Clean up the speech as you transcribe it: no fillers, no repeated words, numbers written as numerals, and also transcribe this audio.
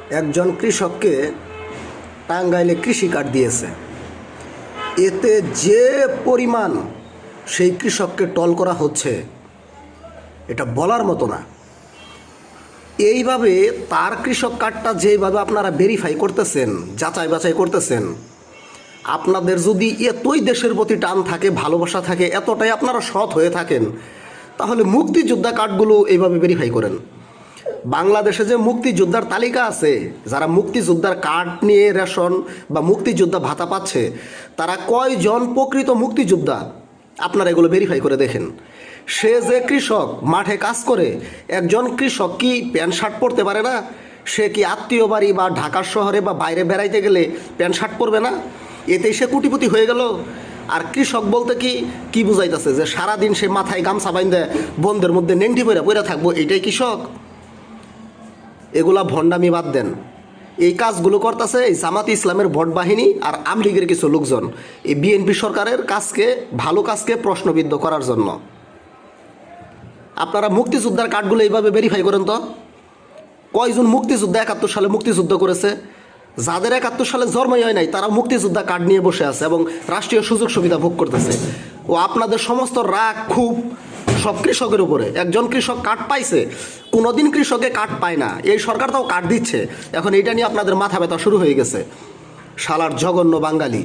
একজন কৃষককে টাঙ্গাইলে কৃষি কার্ড দিয়েছে। এতে যে পরিমাণ সেই কৃষককে টল করা হচ্ছে এটা বলার মতো না। এইভাবে তার কৃষক কার্ডটা যেভাবে আপনারা ভেরিফাই করতেছেন, যাচাই বাছাই করতেছেন, আপনাদের যদি এতই দেশের প্রতি টান থাকে, ভালোবাসা থাকে, এতটাই আপনারা সৎ হয়ে থাকেন, তাহলে মুক্তিযোদ্ধা কার্ডগুলো এইভাবে ভেরিফাই করেন। বাংলাদেশে যে মুক্তিযোদ্ধার তালিকা আছে, যারা মুক্তিযোদ্ধার কার্ড নিয়ে রেশন বা মুক্তিযোদ্ধা ভাতা পাচ্ছে, তারা কয়জন প্রকৃত মুক্তিযোদ্ধা আপনারা এগুলো ভেরিফাই করে দেখেন। সে যে কৃষক মাঠে কাজ করে, একজন কৃষক কি প্যান্ট শার্ট পরতে পারে না? সে কি আত্মীয় বাড়ি বা ঢাকার শহরে বা বাইরে বেড়াইতে গেলে প্যান্ট শার্ট পরবে না? এতেই সে কোটিপতি হয়ে গেল। আর কৃষক বলতে কি বুঝাইতেছে যে সারাদিন সে মাথায় গামছা বাইন্ধে বন্ধের মধ্যে নেংটি পইরা থাকবো, এটাই কৃষক? এগুলা ভণ্ডামি বাদ দেন। এই কাজগুলো করতেছে এই জামাত ইসলামের ভোট বাহিনী আর আওয়ামী লীগের কিছু লোকজন, এই বিএনপি সরকারের কাজকে, ভালো কাজকে প্রশ্নবিদ্ধ করার জন্য। আপনারা মুক্তিযোদ্ধার কার্ডগুলো এইভাবে ভেরিফাই করেন তো। কয়জন মুক্তিযোদ্ধা 71 সালে মুক্তিযুদ্ধ করেছে? যাদের 71 সালে জন্মই হয় নাই তারা মুক্তিযোদ্ধা কার্ড নিয়ে বসে আছে এবং রাষ্ট্রীয় সুযোগ সুবিধা ভোগ করতেছে। ও আপনাদের সমস্ত রাগ খুব সব কৃষকের উপরে। একজন কৃষক কার্ড পাইছে, কোনোদিন কৃষকে কার্ড পায় না, এই সরকার তাও কার্ড দিচ্ছে। এখন এইটা নিয়ে আপনাদের মাথা ব্যথা শুরু হয়ে গেছে। শালার জঘন্য বাঙালি।